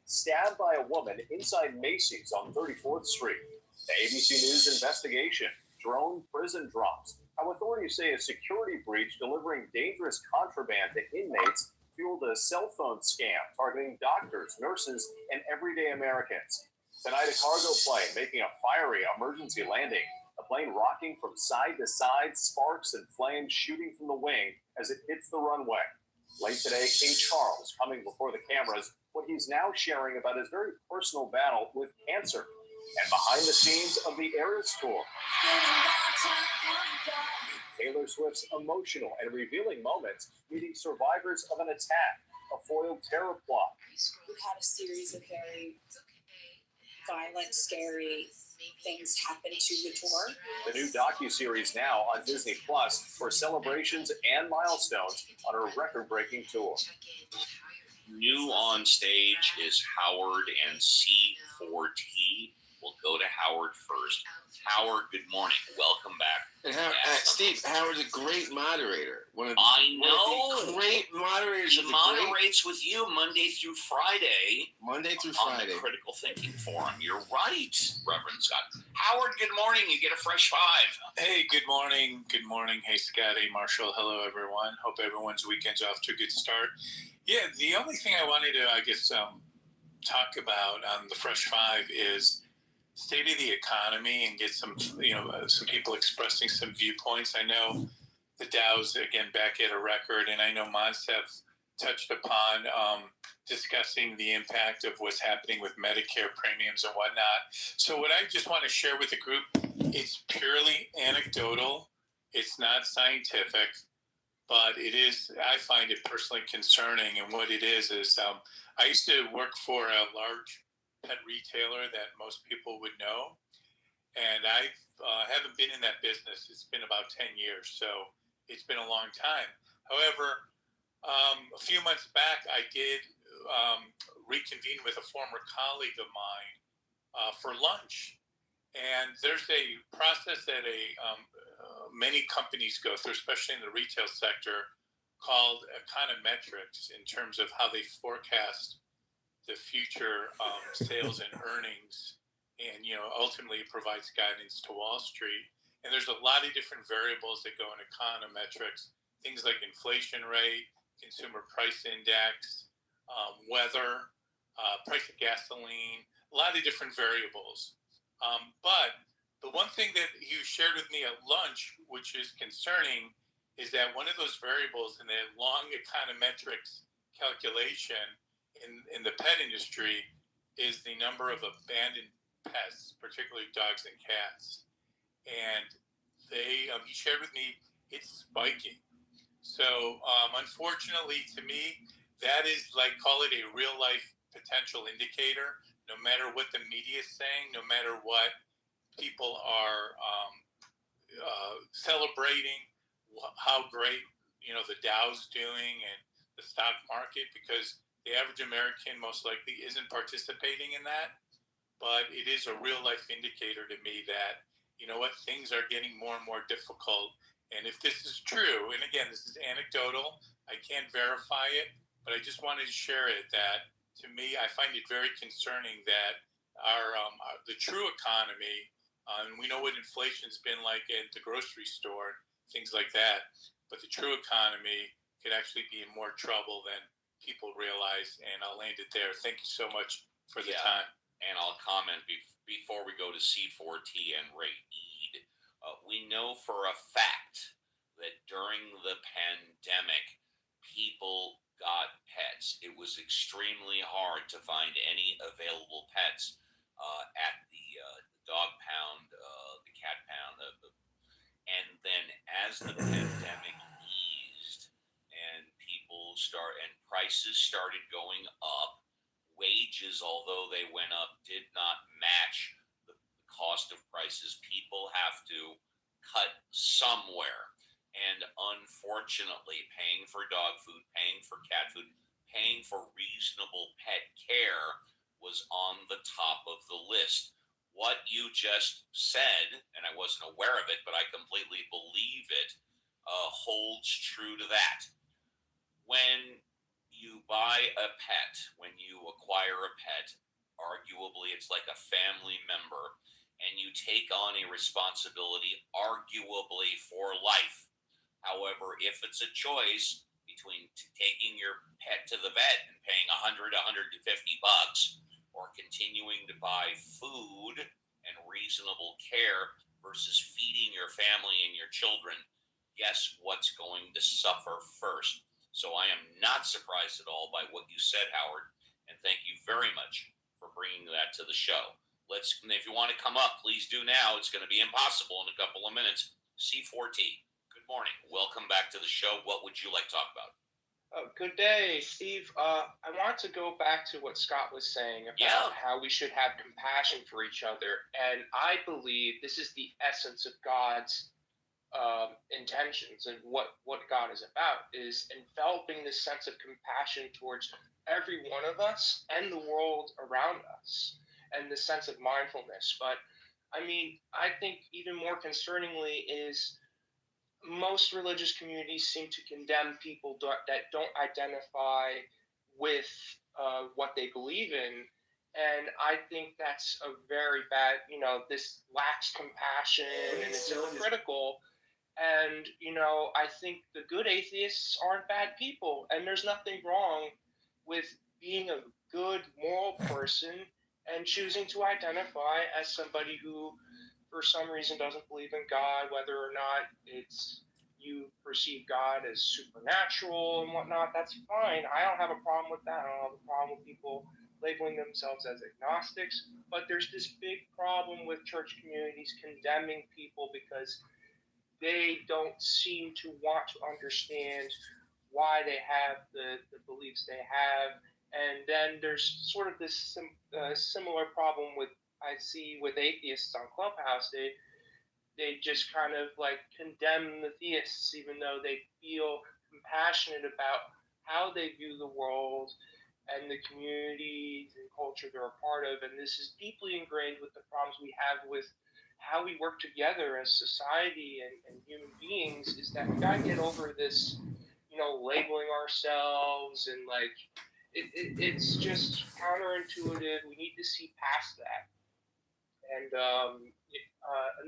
stabbed by a woman inside Macy's on 34th Street. The ABC News investigation, drone prison drops, how authorities say a security breach delivering dangerous contraband to inmates fueled a cell phone scam targeting doctors, nurses, and everyday Americans. Tonight, a cargo plane making a fiery emergency landing. The plane rocking from side to side, sparks and flames shooting from the wing as it hits the runway. Late today, King Charles coming before the cameras, what he's now sharing about his very personal battle with cancer. And behind the scenes of the Eras Tour, Taylor Swift's emotional and revealing moments meeting survivors of an attack, a foiled terror plot. We've had a series of very violent, scary things happen to the tour. The new docuseries now on Disney Plus for celebrations and milestones on her record-breaking tour. New on stage is Howard and C4T. We'll go to Howard first. Howard, good morning. Welcome back. And Steve, Howard's a great moderator. One of the great moderators. He moderates with you Monday through Friday. On the Critical Thinking Forum. You're right, Reverend Scott. Howard, good morning. You get a fresh five. Hey, good morning. Good morning. Hey, Scotty, Marshall. Hello, everyone. Hope everyone's weekend's off to a good start. Yeah, the only thing I wanted to, talk about on the Fresh Five is state of the economy and get some people expressing some viewpoints. I know the Dow's, again, back at a record, and I know Monsef touched upon discussing the impact of what's happening with Medicare premiums and whatnot. So what I just want to share with the group, it's purely anecdotal. It's not scientific, but it is, I find it personally concerning. And what it is I used to work for a large pet retailer that most people would know, and I haven't been in that business. It's been about 10 years, so it's been a long time. However, a few months back, I did reconvene with a former colleague of mine for lunch, and there's a process that many companies go through, especially in the retail sector, called econometrics, in terms of how they forecast the future sales and earnings, and ultimately it provides guidance to Wall Street. And there's a lot of different variables that go in econometrics, things like inflation rate, consumer price index, weather, price of gasoline, a lot of different variables. But the one thing that you shared with me at lunch, which is concerning, is that one of those variables in that long econometrics calculation in the pet industry is the number of abandoned pets, particularly dogs and cats. And he shared with me, it's spiking. So unfortunately to me, that is call it a real life potential indicator. No matter what the media is saying, no matter what people are celebrating, how great, the Dow's doing and the stock market, because the average American most likely isn't participating in that, but it is a real life indicator to me that, things are getting more and more difficult. And if this is true, and again, this is anecdotal, I can't verify it, but I just wanted to share it that, to me, I find it very concerning that the true economy, and we know what inflation's been like at the grocery store, things like that, but the true economy could actually be in more trouble than people realize. And I'll land it there. Thank you so much for the time. And I'll comment before we go to C4T and Ray Eid. We know for a fact that during the pandemic, people got pets. It was extremely hard to find any available pets at the dog pound, the cat pound. And then as the pandemic eased and prices started going up, wages, although they went up, did not match the cost of prices. People have to cut somewhere. And unfortunately, paying for dog food, paying for cat food, paying for reasonable pet care was on the top of the list. What you just said, and I wasn't aware of it, but I completely believe it, holds true to that. When you buy a pet, when you acquire a pet, arguably it's like a family member, and you take on a responsibility arguably for life. However, if it's a choice between taking your pet to the vet and paying $100, $150, or continuing to buy food and reasonable care versus feeding your family and your children, guess what's going to suffer first? So I am not surprised at all by what you said, Howard, and thank you very much for bringing that to the show. If you want to come up, please do now. It's going to be impossible in a couple of minutes. C4T, good morning. Welcome back to the show. What would you like to talk about? Good day, Steve. I want to go back to what Scott was saying about how we should have compassion for each other. And I believe this is the essence of God's intentions, and what God is about is enveloping this sense of compassion towards every one of us and the world around us, and the sense of mindfulness. But I mean, I think even more concerningly is most religious communities seem to condemn people that don't identify with what they believe in. And I think that's a very bad, this lacks compassion and it's hypocritical. And, I think the good atheists aren't bad people. And there's nothing wrong with being a good moral person and choosing to identify as somebody who, for some reason, doesn't believe in God, whether or not it's you perceive God as supernatural and whatnot. That's fine. I don't have a problem with that. I don't have a problem with people labeling themselves as agnostics. But there's this big problem with church communities condemning people because they don't seem to want to understand why they have the beliefs they have. And then there's sort of this similar problem I see with atheists on Clubhouse. They just kind of like condemn the theists, even though they feel compassionate about how they view the world and the communities and culture they're a part of. And this is deeply ingrained with the problems we have with how we work together as society and human beings, is that we gotta get over this, labeling ourselves, and like it's just counterintuitive. We need to see past that. And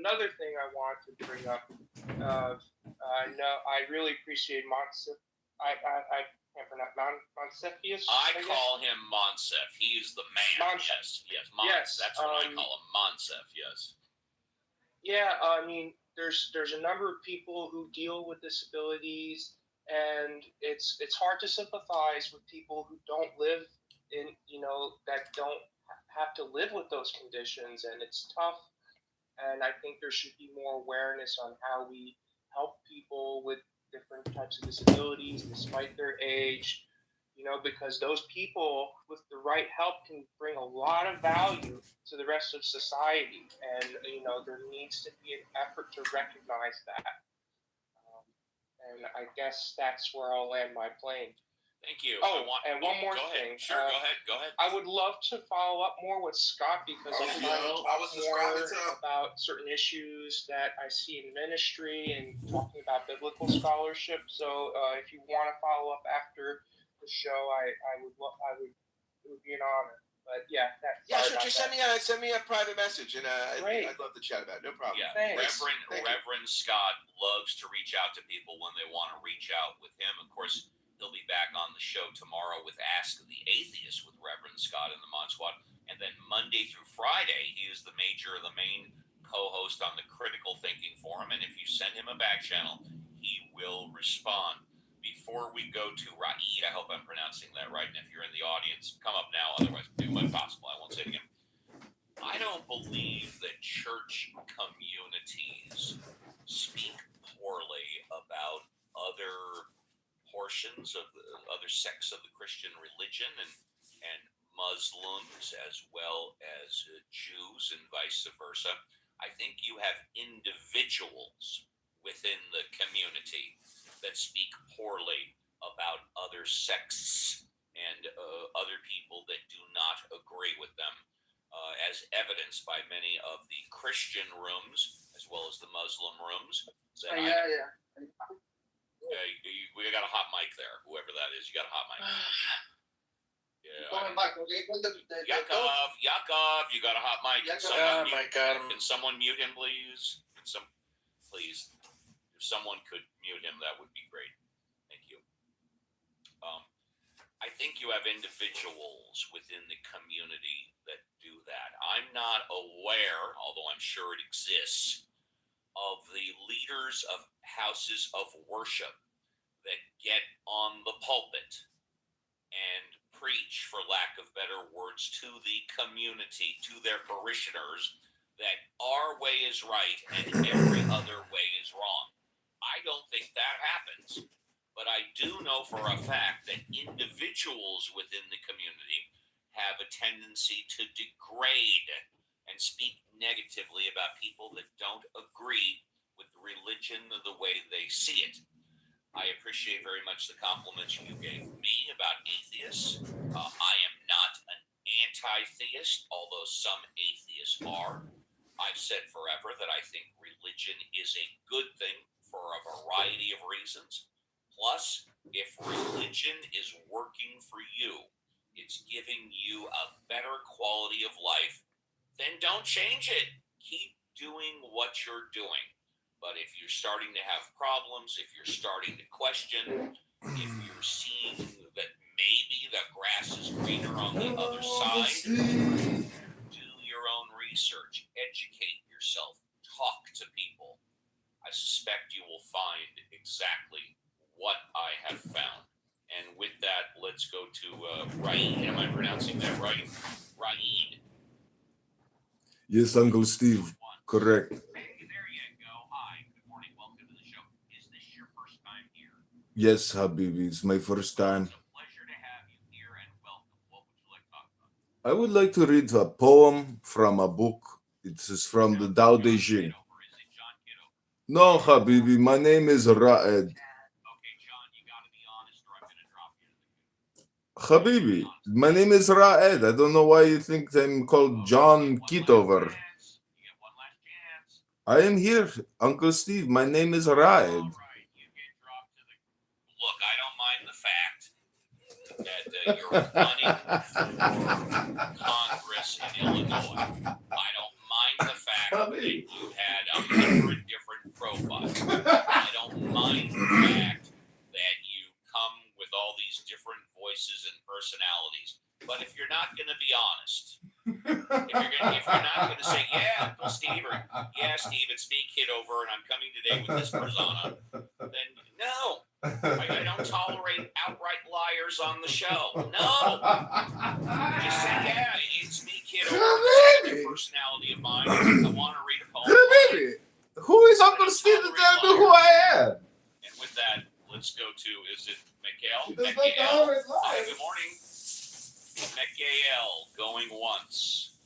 another thing I want to bring up, I really appreciate Monsif. I can't pronounce Monsefius. I call him Monsef. He's the man. Yes, Yes, that's what I call him, Monsef. Yes. Yeah, I mean, there's a number of people who deal with disabilities, and it's hard to sympathize with people who don't live in, that don't have to live with those conditions, and it's tough. And I think there should be more awareness on how we help people with different types of disabilities despite their age, because those people with the right help can bring a lot of value to the rest of society. And, there needs to be an effort to recognize that. And I guess that's where I'll land my plane. Thank you. One more thing. Sure, go ahead. I would love to follow up more with Scott because I want to talk more about certain issues that I see in ministry and talking about biblical scholarship. So if you want to follow up after the show, it would be an honor. But yeah, sure. Just send me a private message, and I'd love to chat about it. No problem. Yeah, Thanks. Reverend Scott loves to reach out to people when they want to reach out with him. Of course, he'll be back on the show tomorrow with Ask the Atheist with Reverend Scott and the Mod Squad. And then Monday through Friday, he is the main co-host on the Critical Thinking Forum. And if you send him a back channel, he will respond. Before we go to Raed, I hope I'm pronouncing that right. And if you're in the audience, come up now. Otherwise, do what possible. I won't say it again. I don't believe that church communities speak poorly about other portions of the other sects of the Christian religion and Muslims as well as Jews and vice versa. I think you have individuals within the community that speak poorly about other sects and other people that do not agree with them, as evidenced by many of the Christian rooms as well as the Muslim rooms. We got a hot mic there. Whoever that is, you got a hot mic. Yakov, you got a hot mic. Can someone mute him, please? Please, if someone could mute him, that would be great. Thank you. I think you have individuals within the community that do that. I'm not aware, although I'm sure it exists, of the leaders of houses of worship that get on the pulpit and preach, for lack of better words, to the community, to their parishioners, that our way is right and every other way is wrong. I don't think that happens. But I do know for a fact that individuals within the community have a tendency to degrade and speak negatively about people that don't agree with religion the way they see it. I appreciate very much the compliments you gave me about atheists. I am not an anti-theist, although some atheists are. I've said forever that I think religion is a good thing for a variety of reasons. Plus, if religion is working for you, it's giving you a better quality of life, then don't change it. Keep doing what you're doing. But if you're starting to have problems, if you're starting to question, if you're seeing that maybe the grass is greener on the other side, do your own research, educate yourself, talk to people. I suspect you will find exactly what I have found. And with that, let's go to Raid. Am I pronouncing that right? Raid. Yes, Uncle Steve. Correct. Hey, there you go. Hi. Good morning. Welcome to the show. Is this your first time here? Yes, Habibi. It's my first time. It's a pleasure to have you here and welcome. What would you like to talk about? I would like to read a poem from a book. It is from the Tao Te Ching. No, Habibi. My name is Raed. Habibi, my name is Raed. I don't know why you think I'm called John Kitover. I am here, Uncle Steve. My name is Raed. Look, I don't mind the fact that you're running for Congress in Illinois. I don't mind the fact that you had 100 different profiles. I don't mind the fact that you come with all these different voices and personalities. But if you're not going to be honest, if you're not going to say, yeah, Uncle Steve, or yeah, Steve, it's me, Kitover, and I'm coming today with this persona, then no. I don't tolerate outright liars on the show. No. Just say, yeah, it's me, Kitover. It's a personality of mine. I want to read a poem. Who is Uncle Steve to tell me who I am? And with that, let's go to, is it Miguel? Hi, good morning. Miguel going once.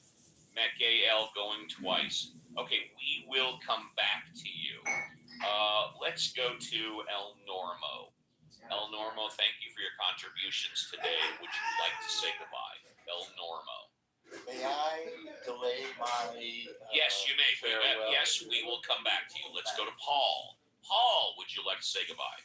Miguel going twice. Okay, we will come back to you. Let's go to El Normo. El Normo, thank you for your contributions today. Would you like to say goodbye? El Normo. May I delay my yes, you may. Yes, we will come back to you. Let's go to Paul. Paul, would you like to say goodbye?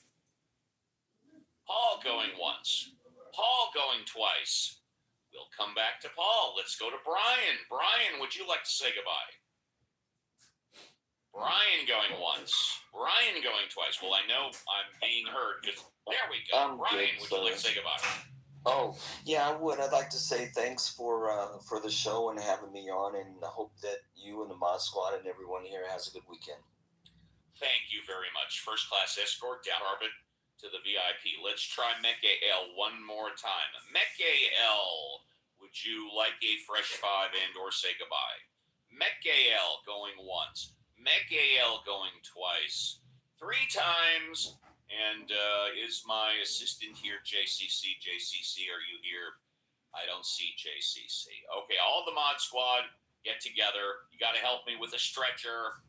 Paul going once. Paul going twice. We'll come back to Paul. Let's go to Brian. Brian, would you like to say goodbye? Brian going once. Brian going twice. Well, I know I'm being heard because there we go. Brian, would you like to say goodbye? Oh, yeah, I would. I'd like to say thanks for the show and having me on, and I hope that you and the Mod Squad and everyone here has a good weekend. Thank you very much. First class escort down Arbit to the VIP. Let's try Mekael one more time. Mekael, would you like a fresh five and or say goodbye? Mekael going once. Mekael going twice. 3 times. And is my assistant here, JCC? JCC, are you here? I don't see JCC. Okay, all the Mod Squad, get together. You got to help me with a stretcher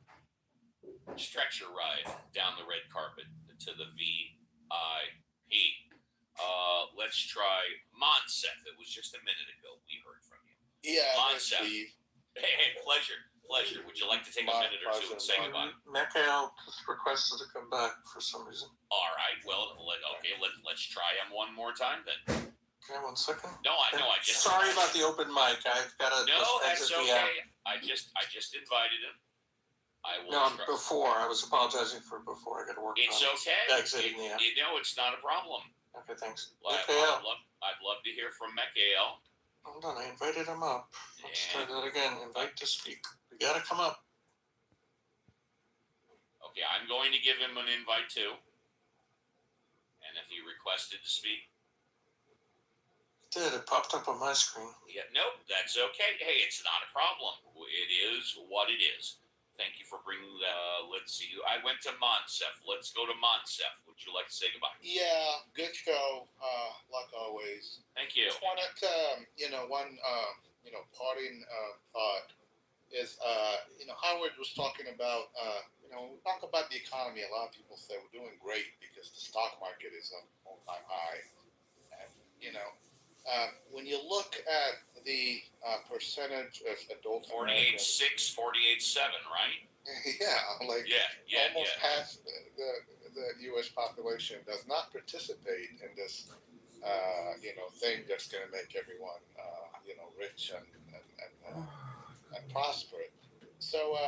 ride down the red carpet to the VIP. Let's try Monsef. It was just a minute ago we heard from you. Yeah, Monsef. Hey, pleasure Pleasure. Would you like to take a minute or two and say goodbye? Mikhail just requested to come back for some reason. All right. Well, let's try him one more time then. Okay, 1 second. No, I just. Sorry about the open mic. I've got to. No, that's okay. I just invited him. I will. No, before I was apologizing for before. I got to work. It's on okay. Exiting the app. It's not a problem. Okay, thanks. Mikhail. I'd love to hear from Mikhail. Hold on, I invited him up. Let's try that again. Invite to speak. You gotta come up. Okay, I'm going to give him an invite too. And if he requested to speak. It did. It popped up on my screen. Yeah, nope, that's okay. Hey, it's not a problem. It is what it is. Thank you for bringing let's see. I went to Monsef. Let's go to Monsef. Would you like to say goodbye? Yeah, good show, like always. Thank you. Just wanted to, one, parting thought is, Howard was talking about, when we talk about the economy, a lot of people say we're doing great because the stock market is on all-time high. And, when you look at the percentage of adult 48.6, 48.7, right? Almost half the U.S. population does not participate in this, thing that's going to make everyone, rich and prosper. So,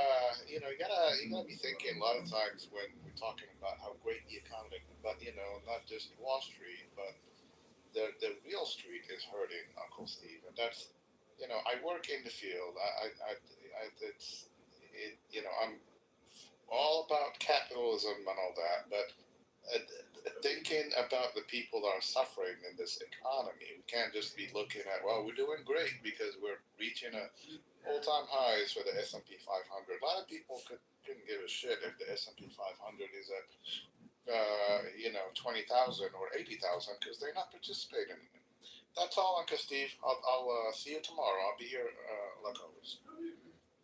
you gotta be thinking a lot of times when we're talking about how great the economy, but not just Wall Street, but the real street is hurting, Uncle Steve, and that's, I work in the field. I'm all about capitalism and all that, but thinking about the people that are suffering in this economy, we can't just be looking at, well, we're doing great because we're reaching all-time highs for the S&P 500. A lot of people couldn't give a shit if the S&P 500 is at 20,000 or 80,000 because they're not participating in it. That's all, Uncle Steve. I'll see you tomorrow. I'll be here like always.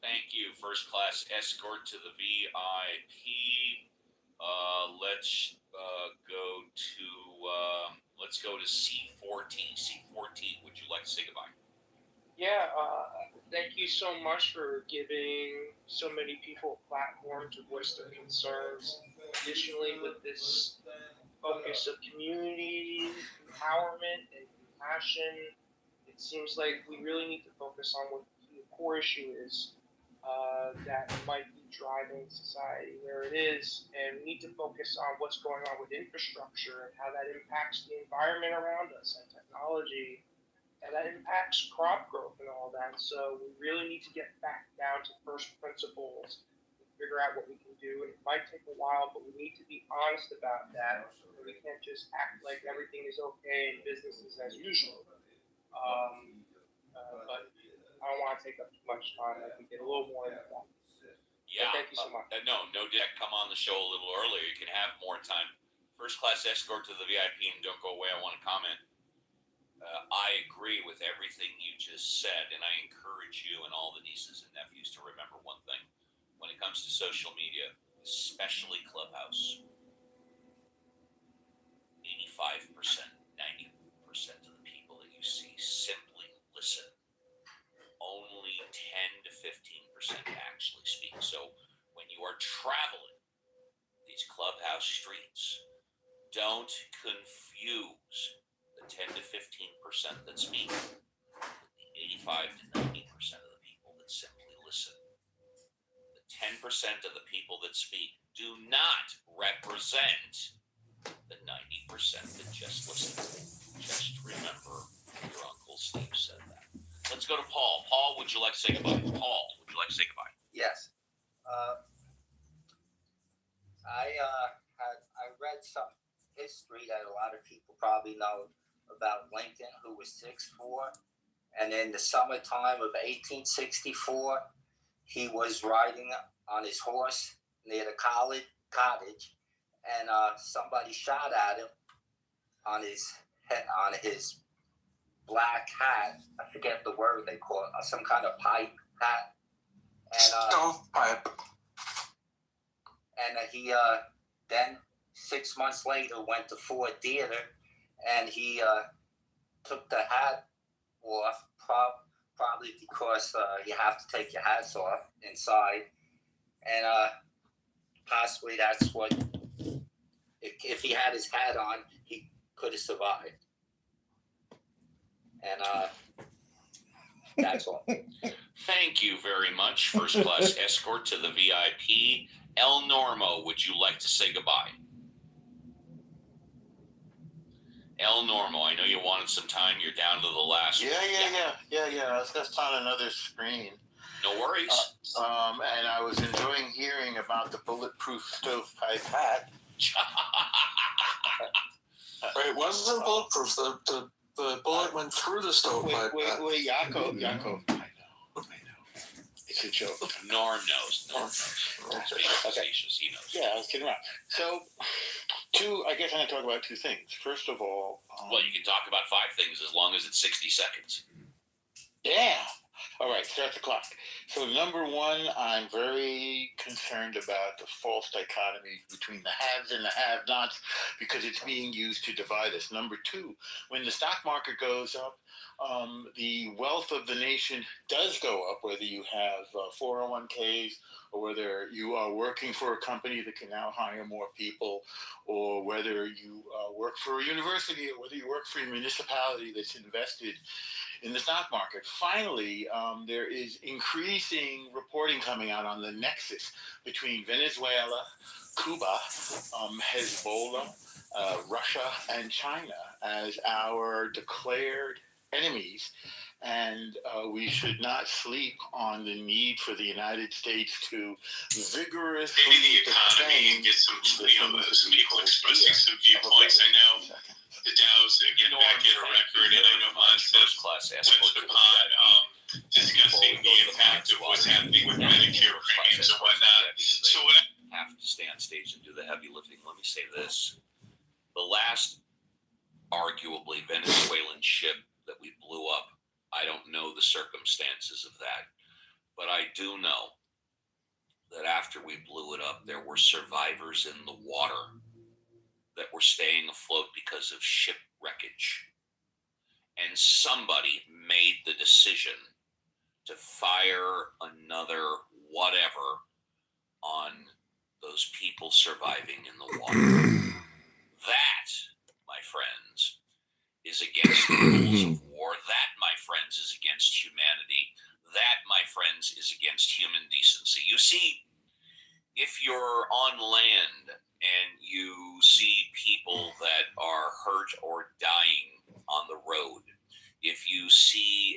Thank you. First class escort to the VIP. Let's go to C14. C14, would you like to say goodbye? Yeah, thank you so much for giving so many people a platform to voice their concerns. Additionally, with this focus of community empowerment and compassion, it seems like we really need to focus on what the core issue is that might be driving society where it is, and we need to focus on what's going on with infrastructure and how that impacts the environment around us and technology, and that impacts crop growth and all that. So we really need to get back down to first principles and figure out what we can do. And it might take a while, but we need to be honest about that. We can't just act like everything is okay and business is as usual. But I don't want to take up too much time. I can get a little more into that. Yeah. But thank you so much. No deck. Come on the show a little earlier. You can have more time. First class escort to the VIP, and don't go away. I want to comment. I agree with everything you just said, and I encourage you and all the nieces and nephews to remember one thing. When it comes to social media, especially Clubhouse, 85%, 90% of the people that you see simply listen. Only 10 to 15% actually speak. So when you are traveling these Clubhouse streets, don't confuse the 10 to 15% that speak with the 85 to 90% of the people that simply listen. The 10% of the people that speak do not represent the 90% that just listen. Just remember your Uncle Steve said that. Let's go to Paul. Paul, would you like to say goodbye? Paul, would you like to say goodbye? Yes. I read some history that a lot of people probably know about Lincoln, who was 6'4", and in the summertime of 1864, he was riding on his horse near the cottage, and somebody shot at him on his head, on his black hat. I forget the word they call it, some kind of pipe hat. And stovepipe. And he then 6 months later went to Ford Theater, and he took the hat off probably because you have to take your hats off inside, and possibly that's what. If he had his hat on, he could have survived. And that's all. Thank you very much, first class escort to the VIP. El Normo, would you like to say goodbye? El Normo, I know you wanted some time. You're down to the last. Yeah. I was just on another screen. No worries. And I was enjoying hearing about the bulletproof stovepipe hat. Right, it wasn't bulletproof. The bullet went through the stovepipe. Wait, Yaakov. I know. It's a joke. Norm knows. He's being facetious. He knows. Yeah, I was kidding around. So, I guess I'm going to talk about two things. First of all, Well, you can talk about 5 things as long as it's 60 seconds. yeah. All right, start the clock. So, number one, I'm very concerned about the false dichotomy between the haves and the have-nots because it's being used to divide us. Number two, when the stock market goes up, the wealth of the nation does go up, whether you have 401ks or whether you are working for a company that can now hire more people, or whether you work for a university, or whether you work for a municipality that's invested in the stock market. Finally, there is increasing reporting coming out on the nexus between Venezuela, Cuba, Hezbollah, Russia, and China as our declared enemies. And we should not sleep on the need for the United States to vigorously Maybe the economy and get some people expressing some viewpoints. I know the Dow's getting back at a record, and I know Monsters touched upon discussing the impact of what's happening with Medicare premiums and whatnot. So what I have to stay on stage and do the heavy lifting. Let me say this. The last, arguably, Venezuelan ship that we blew up, I don't know the circumstances of that, but I do know that after we blew it up, there were survivors in the water that were staying afloat because of ship wreckage. And somebody made the decision to fire another whatever on those people surviving in the water. That, my friends, is against the rules of war. That, my friends, is against humanity. That, my friends, is against human decency. You see, if you're on land and you see people that are hurt or dying on the road, if you see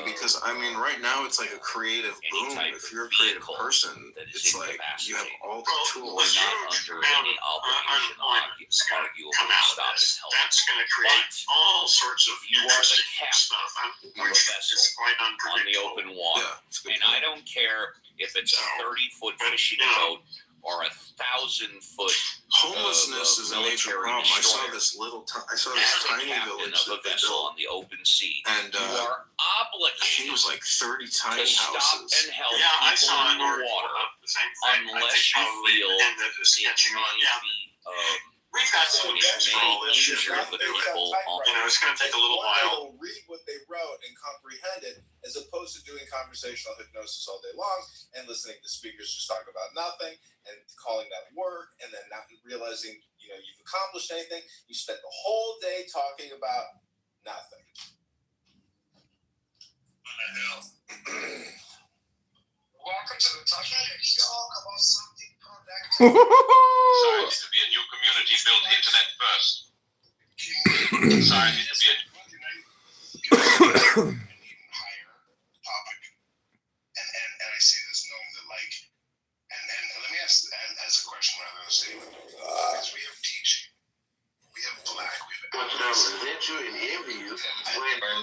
because I mean, right now it's like a creative boom. If you're a creative person, it's like you have all the tools. We're not under any obligation to arguably stop and help. That's going to create all sorts of you are the captain of a vessel on the open water, and I don't care if it's a 30-foot fishing boat or a 1,000-foot homelessness is a major problem. I saw this tiny village of a vessel on the open sea, and you are obligated. I think it was like 30 tiny to houses. Stop and help people in the water, unless you feel it may be we've got solutions for all this shit. injure the people. It's going to take a little while. They'll read what they wrote and comprehend it, as opposed to doing conversational hypnosis all day long and listening to speakers just talk about nothing and calling that work, and then not realizing you've accomplished anything. You spent the whole day talking about nothing. What the hell? Welcome to the Talk about something productive. Science to be a new community built internet first. Science to be a higher topic, and I say this knowing that and let me ask as a question rather than a statement, because we have teaching, we have black, we have resent you and envy you and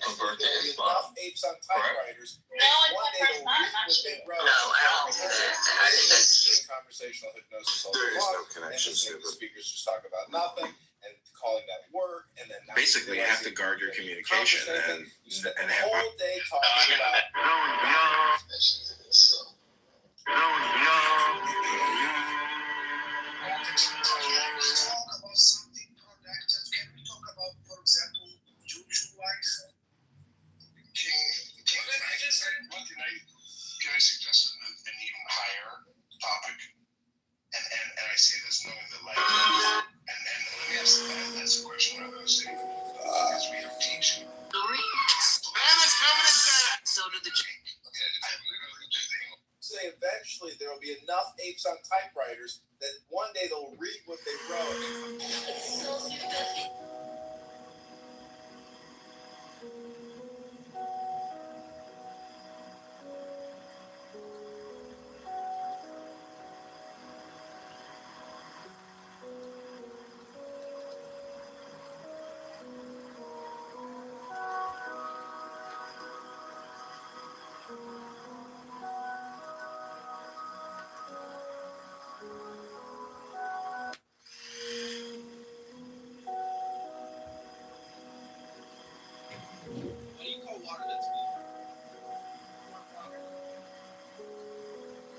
convert to Islam. apes on typewriters. No, One day they'll read what they wrote. Conversational hypnosis all day long, and listening to speakers just talk about nothing and calling that work, and then Basically, you have to guard your communication and have whole day talking about. Can we talk about, for example, juju life? can I suggest an even higher topic? And I say this knowing that, like, and let me ask the question I'm going to say, because we have teaching. Spanish coming in fast. So do the change. Okay, I literally just think. Say eventually there will be enough apes on typewriters that one day they'll read what they wrote. How do you call water that's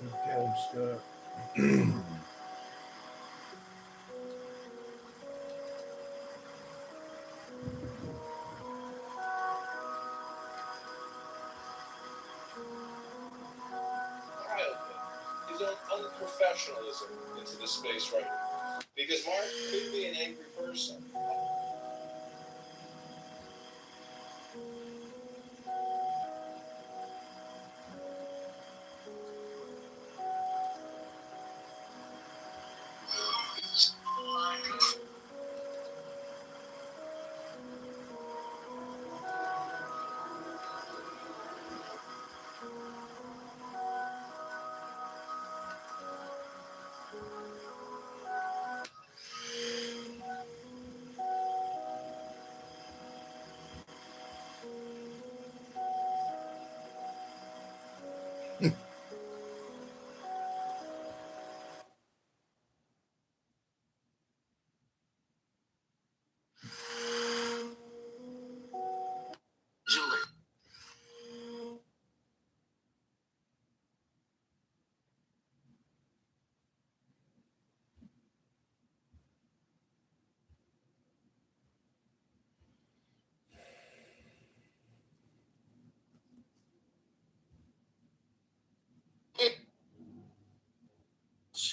Okay, Scott. His own unprofessionalism into the space right now. Because Mark could be an angry person.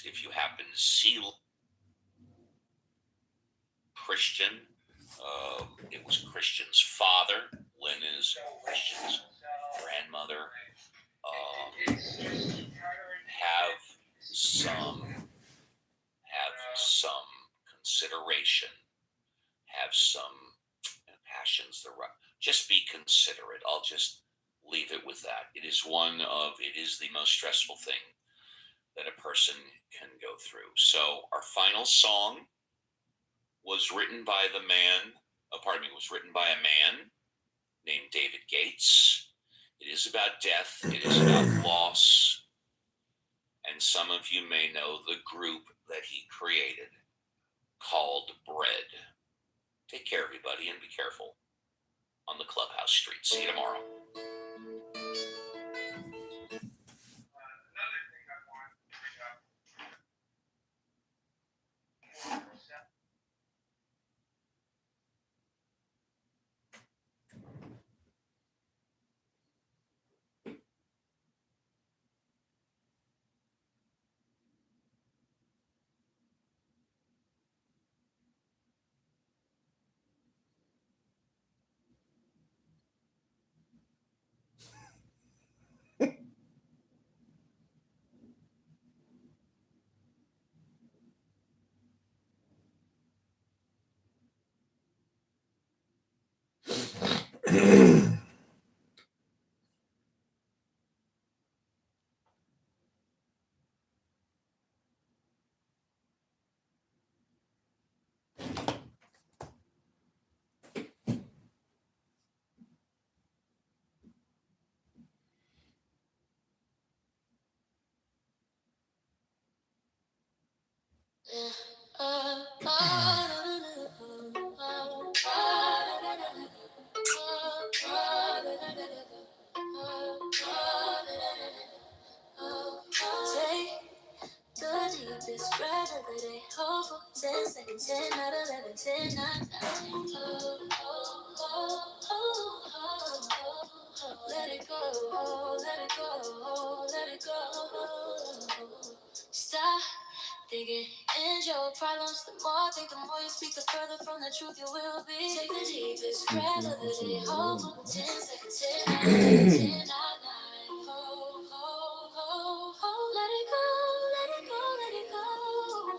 If you happen to see Christian, it was Christian's father, Lynn is Christian's grandmother. Have some consideration, have some passions. Just be considerate. I'll just leave it with that. It is the most stressful thing that a person can go through. So our final song was written by a man named David Gates. It is about death. It is about loss. And some of you may know the group that he created called Bread. Take care, everybody, and be careful on the clubhouse street. See you tomorrow. The deepest breath of the day. Hold for 10 seconds. 10 out of 11, 10 9 9. let it go, let it go, let it go. Stop thinking and your problems. The more I think, the more you speak, the further from the truth you will be. Take the deepest breath of the day. Hold for 10 seconds, 10, 9, 10, 9, 9. Hold, hold, hold, hold. Let it go, let it go, let it go.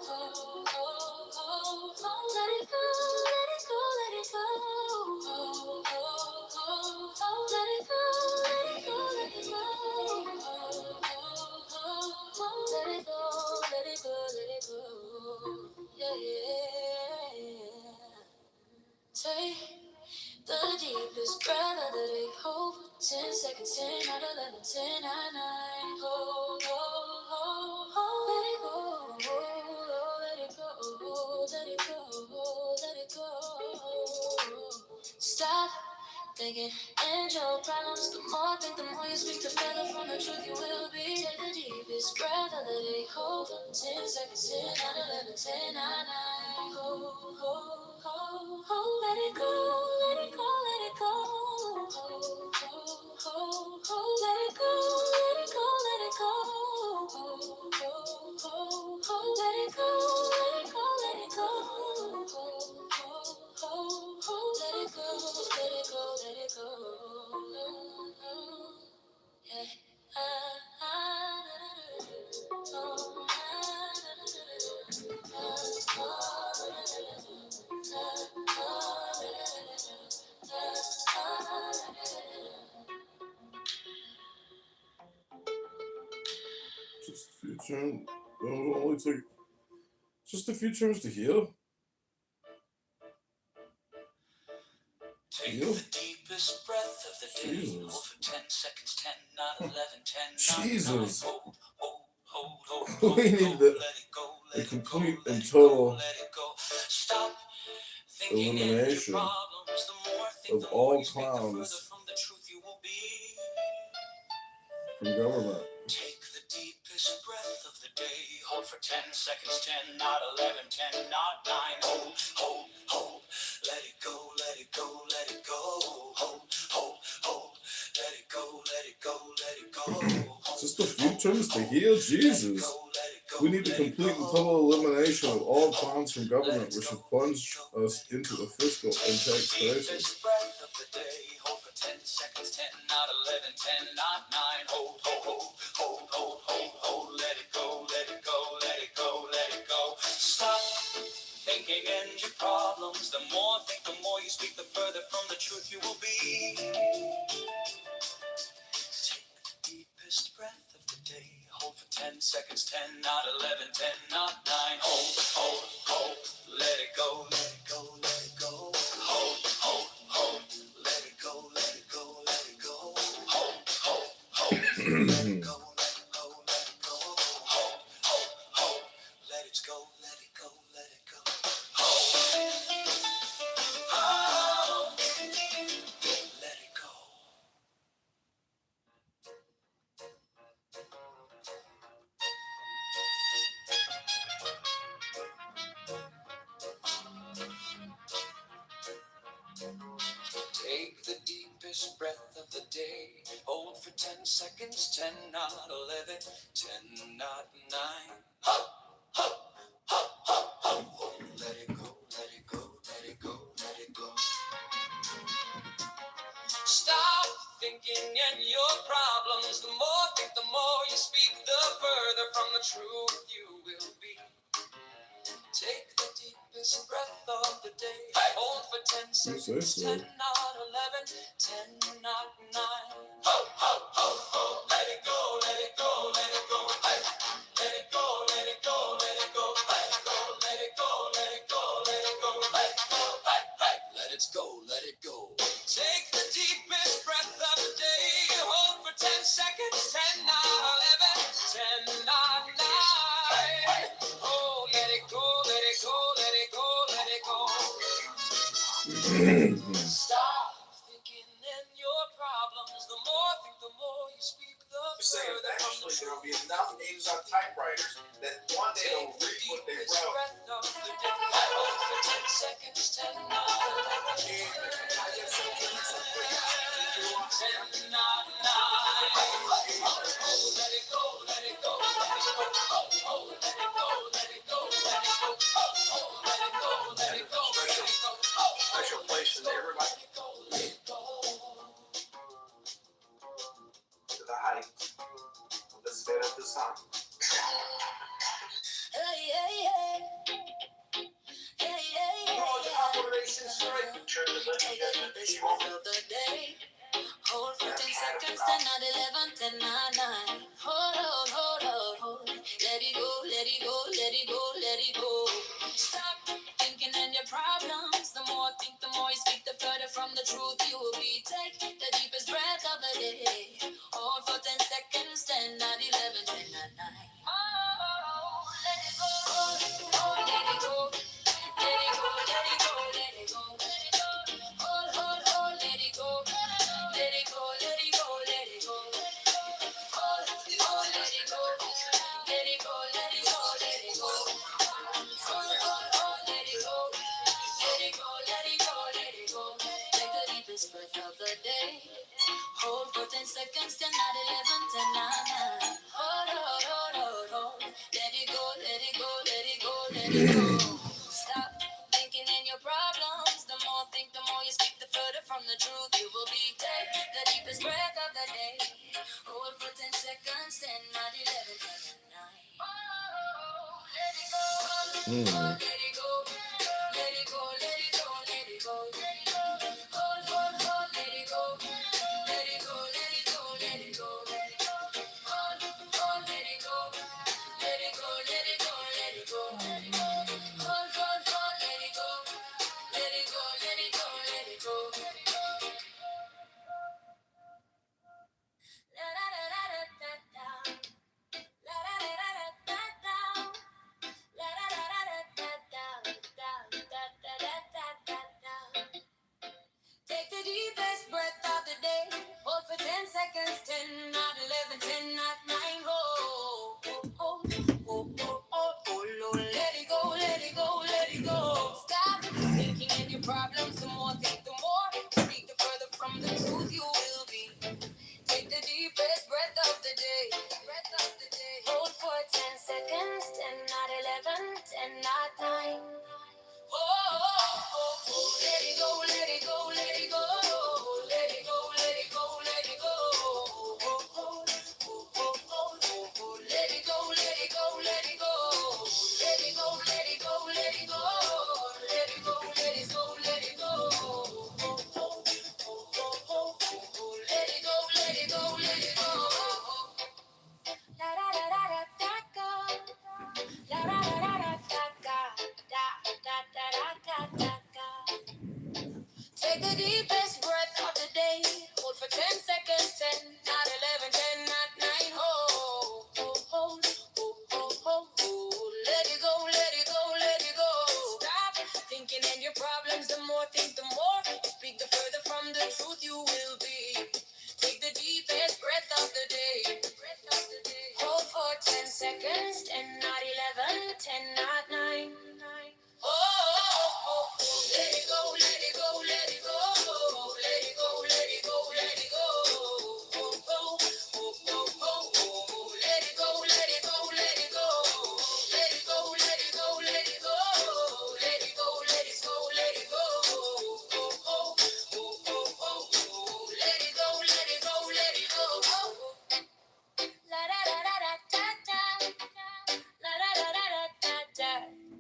Hold, hold, hold, hold. Let it go, let it go, let it go. Hold, hold, hold, hold. Let it go, let it go, let it go. Hold, hold, hold, hold. Let it go, let it go, let it go. Yeah, yeah, yeah. Take the deepest breath of the day. Hold for 10 seconds, 10, 9, 11, 10, 9, 9. Hold, hold, hold, hold. Let it go, let it go, let it go, let it go. Stop thinking and your problems. The more I think, the more you speak, the further from the truth you will be. Take the deepest breath of the day. Hold for 10 seconds, 10, 9, 11, 10, 9, 9. Hold, hold, hold, hold. Let it go, let it go, let it go. Hold, hold, hold, hold. Let it go, let it go, let it go. Hold, hold, hold, hold. Let it go, let it go, let it go. Hold, hold, hold, hold. Let it go, let it go, let it go. Yeah. Just a few turns. It'll only take just a few turns to heal. Take Heal? the deepest breath of the day. Jesus. Hold for 10 seconds, 10, not 11, 10, Jesus. 9, 9. Hold, We need the complete and total Stop thinking in your elimination problems. The more I think, of the more all you speak, the further clowns from the truth you will be. from government. Take the deepest breath of the day. Hold for 10 seconds, 10, not 11, 10, not 9. Hold, hold, hold. Let it go, let it go, let it go. Hold, hold, hold. Let it go, let it go, let it go. Just a few turns to heal? Jesus. We need the complete and total elimination of all clowns from government, which has plunged us into the fiscal and tax crisis. Breath of the day. Hold for 10 seconds, 10, not 11, 10, not 9. Hold, hold, hold, hold, hold, hold, hold. Let it go, let it go, let it go, let it go. Stop thinking and your problems. The more I think, the more you speak, the further from the truth you will be. Take the deepest breath of the day. Hold for 10 seconds, 10, not 11, 10, not 9. Hold, hold, hold. Let it go, let it go, let it go. Hold, hold, hold. Let it go, let it go, let it go. Hold, hold, hold. Let it go, let it go, let it go. Hold, hold, hold. Let it go, let it go, let it go. Hold, hold. Let it go. Take the deepest breath of the day. Hold for 10 seconds, 10, not 11, 10, not 9. Let it go, let it go, let it go, let it go. Stop thinking in your problems. The more think, the more you speak, the further from the truth you will be. Take the deepest breath of the day. Hold for 10 seconds, 10, not 11, 10, not 9. Ho, ho, ho, ho. Let it go, let it go, let it go. Let it go, let it go, let it go. Let it go, let it go, let it go, let it go. Let it go, let it go, let it go. Take the deepest breath of the day. Hold for 10 seconds, 10, not 11, 10, not 9. Oh, let it go, let it go, let it go, let it go. Stop thinking in your problems. The more I think, the more you speak, the Say eventually there will be enough names on typewriters that one day they'll read what they wrote. breath of the day. Hold for 10 seconds, 10, 9, 11, 10, 9, Operation Strike. Take the deepest breath of the day. Hold for 10 seconds, 10, not 11, 10, not 9. Hold. Let it go, let it go, let it go, let it go. Stop thinking in your problems. The more think, the more you speak, the further from the truth you will be. Take the deepest breath of the day. Hold for 10 seconds, 10, not 11, 10, not 9. Oh, let it go, let it go. Let it go, let it go, let it go. Hold, let it go. Let it go, let it go, let it go. Hold, let it go. Let it go, let it go, let it go. Hold, let it go. Let it go, let it go, let it go. Take the deepest breath of the day. Hold for 10 seconds, 10, not 11, 10, not 9. Hold. Let it go, let it go, let it go, let it go. Stop thinking in your problems. The more think, the more you speak, the further from the truth you will be. Take the deepest breath of the day. Hold for 10 seconds, 10, not 11, 10, not 9. Oh, let it go. Let it go. Let it go, let it go, let it go. Hold, let it go. Let it go, let it go, let it go. Hold, let it go. Let it go, let it go, let it go. Hold, let it go. Let it go, let it go, let it go. La da da da da da da. La da da da da da da. La da da da da da da da da da da da da. Take the deepest breath of the day. Hold for 10 seconds, 10, not 11, 10, not 9. Hold. Let it go, let it go, let it go. Stop thinking in your problems. The more think, the more speak, the further from the truth you will be. Take the deepest breath of the day. Hold for 10 seconds, 10, not 11, 10, not 9. Let it go, let it go, let it go. Let it go, let it go, let it go. Let it go, let it go, let it go. Let it go, let it go, let it go. Let it go, let it go, let it go. Let it go, let it go, let it go. La da da da da da da. La da da da da da da da da da da. Take the deepest breath of the day. Hold for 10 seconds, 10, not 11, 10, not 9. Hold. Let it go, let it go, let it go. Stop thinking in your problems. The more think, the more you speak, the further from the truth you will be. Take the deepest breath of the day. Hold for 10 seconds, 10, not 11, 10, not 9. Let it go, let it go, let it go. Let it go, let it go, let it go. Let it go, let it go, let it go. Let it go, let it go, let it go. Let it go, let it go, let it go. Let it go, let it go, let it go. La da da da da da da. La da da da da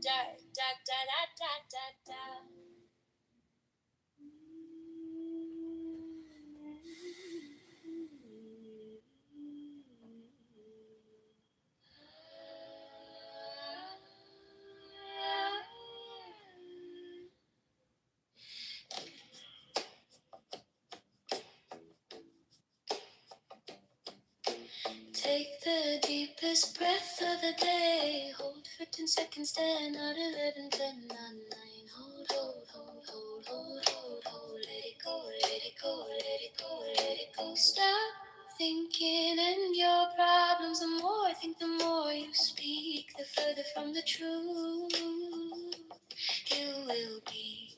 da da da da da da da. Take the deepest breath of the day. Hold for 10 seconds, 10, not 11, 10, not 9. Hold. Let it go, let it go, let it go, let it go. Stop thinking and your problems. The more I think, the more you speak, the further from the truth you will be.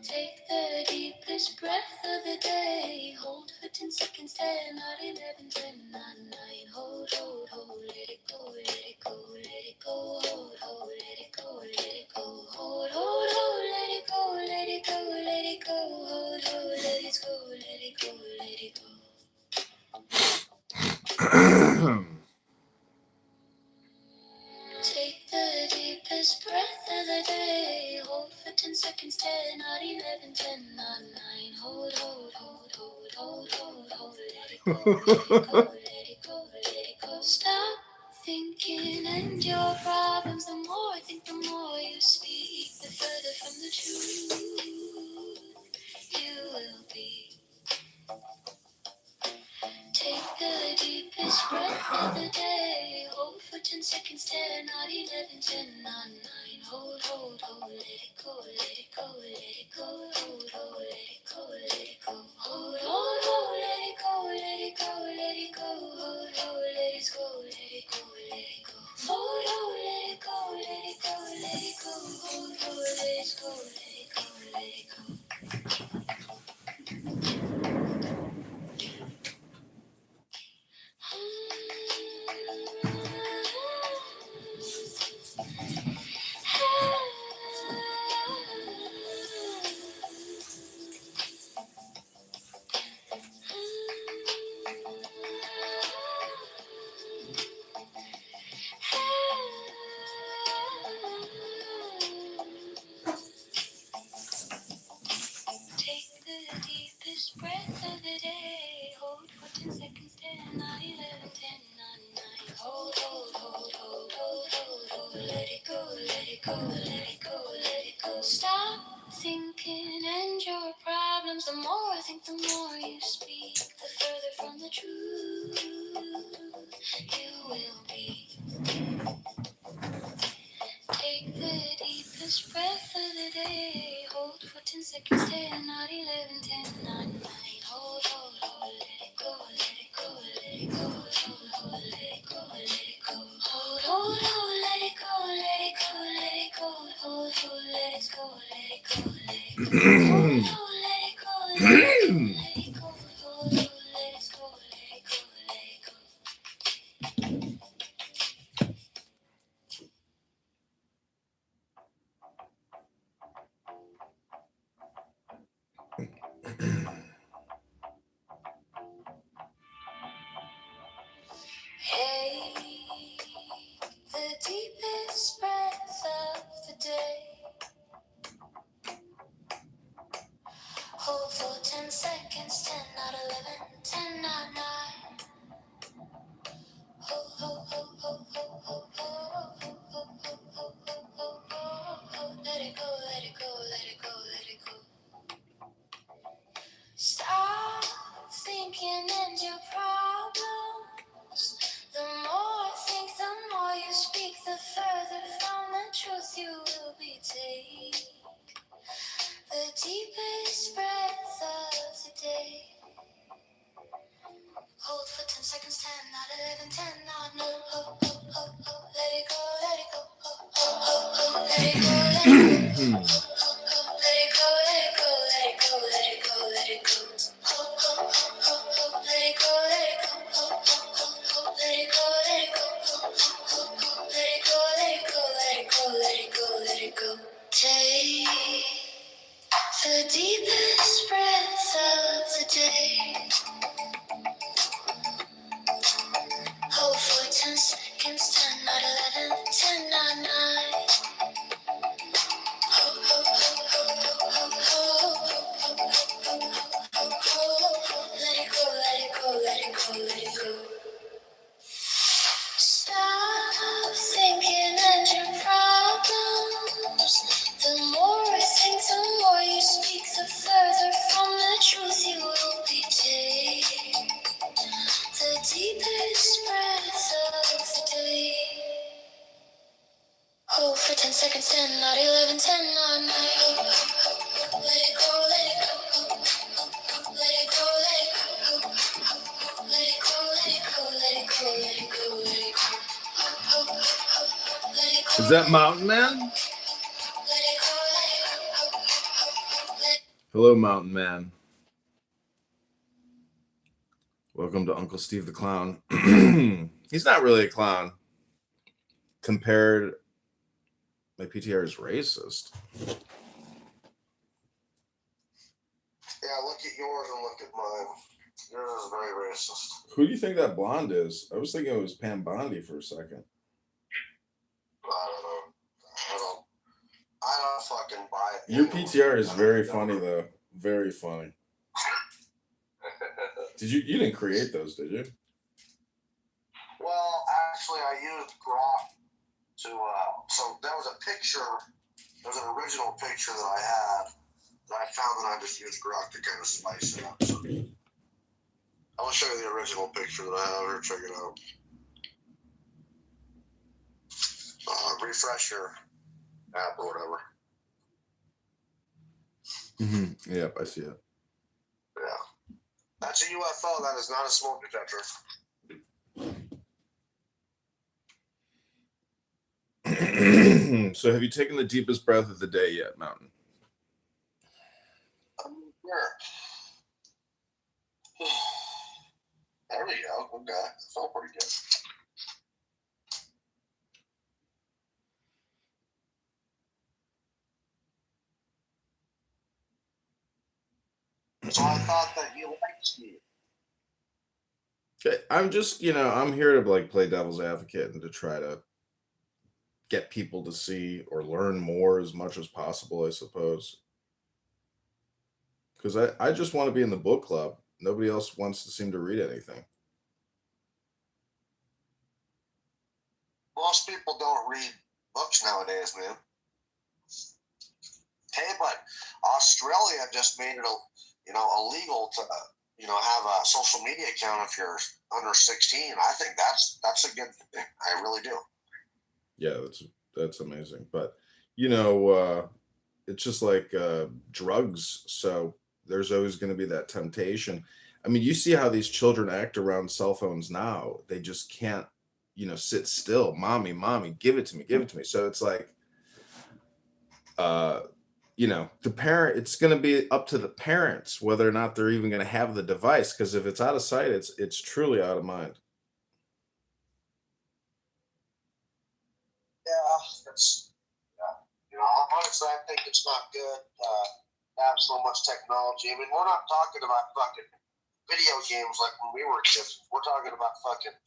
Take the deepest breath of the day. Hold for 10 seconds, 10, not 11, 10, not 9. Hold. Let it go, let it go, let it go. Hold, let it go, let it go. Hold, let it go, let it go, let it go. Hold, let it go, let it go, let it go. Take the deepest breath of the day. Hold for 10 seconds, 10, not 11, 10, not 9. Hold, hold, hold, hold, hold, hold, hold. Let it go, let it go, let it go, let it go. Stop thinking and your problems. The more I think, the more you speak, the further from the truth you will be. Take the deepest breath of the day. Hold for 10 seconds, 10, not 11, 10, not 9. Hold, hold, hold, let it go, let it go, let it go. Hold, hold, let it go, let it go. Hold, hold, hold, let it go, let it go, let it go. Hold, hold, let it go, let it go, let it go. Hold, hold, let it go, let it go, let it go. Hold, hold, let it go, let it go, let it go. Take the deepest breath of the day. Hold for 10 seconds, 10, 9, 11, 10, 9, 9. Hold, hold, hold, hold, hold, hold, hold. Let it go, let it go, let it go, let it go. Stop thinking and your problems. The more I think, the more you speak, the further from the truth you will be. Take the deepest breath of the day. Hold for 10 seconds, 10, not 11, 10, not 9. Hold, hold, hold, let it go, let it go, let it go. Hold, hold, let it go, let it go. Hold, hold, hold, let it go, let it go, let it go. Hold, hold, let it go, let it go, let it go. Hold, hold, let it go, let it go, let it go. Hold, hold, let it go, let it go, let it go. Hey, the deepest breath of the day. Hold for 10 seconds, 10, not 11, 10, not 9. Hold, hold, hold, hold, hold, hold, hold, hold, hold, hold, hold, hold, hold. Let it go, let it go, let it go, let it go. Stop thinking and your problems. The more I think, the more you speak, the further from the truth you will be. Take the deepest breath of the day. Hold for 10 seconds, 10, not 11, 10, not 9. Oh, oh, oh, oh, let it go, let it go. Oh, oh, oh, oh, let it go, let it go. Oh, oh, oh, let it go, let it go, let it go, let it go, let it go. Oh, oh, oh, oh, oh, let it go, let it go. Oh, oh, oh, oh, let it go, let it go. Oh, oh, oh, oh, let it go, let it go, let it go, let it go, let it go. Take the deepest breath of the day. Hold for 10 seconds, 10, not 11, 10, not 9. Hold, hold, hold, hold, hold, hold, hold, hold, hold, hold. Let it go, let it go, let it go, let it go. Stop thinking and your problems. The more I think, the more you speak, the further from the truth you will be. Take the deepest breath of the day. Hold for 10 seconds, 10, not 11, 10, not 9. Oh, oh, oh, let it go, let it go. Oh, oh, oh, let it go, let it go. Oh, oh, oh, let it go, let it go, let it go, let it go, let it go. Oh, oh, oh, oh, let it go. Is that Mountain Man? Let it go, let it go. Oh, oh, oh, let it go. Hello, Mountain Man. Welcome to Uncle Steve the Clown. He's not really a clown. Compared, my PTR is racist. Yeah, look at yours and look at mine. Yours is very racist. Who do you think that blonde is? I was thinking it was Pam Bondi for a second. I don't fucking buy it. Your PTR is very funny though. Very funny. You didn't create those, did you? Well, actually, I used Grok to. So there was a picture. There was an original picture that I had that I found that I just used Grok to kind of spice it up. So I'll show you the original picture that I have here. Check it out. Refresh your app or whatever. Mm-hmm. Yep, I see it. Yeah. That's a UFO. That is not a smoke detector. So have you taken the deepest breath of the day yet, Mountain? Sure. There we go. Okay. That felt pretty good. So I thought that you liked me. Okay, I'm just, I'm here to like play devil's advocate and to try to get people to see or learn more as much as possible, I suppose. Because I just want to be in the book club. Nobody else wants to seem to read anything. Most people don't read books nowadays, man. Hey, but Australia just made it, illegal to, have a social media account if you're under 16. I think that's a good thing. I really do. Yeah, that's amazing. But it's just like drugs. So there's always going to be that temptation. I mean, you see how these children act around cell phones now. They just can't, sit still. Mommy, give it to me, give it to me. So it's like, the parent, it's going to be up to the parents whether or not they're even going to have the device. Because if it's out of sight, it's truly out of mind. Honestly, I think it's not good to have so much technology. I mean, we're not talking about fucking video games like when we were kids. We're talking about fucking,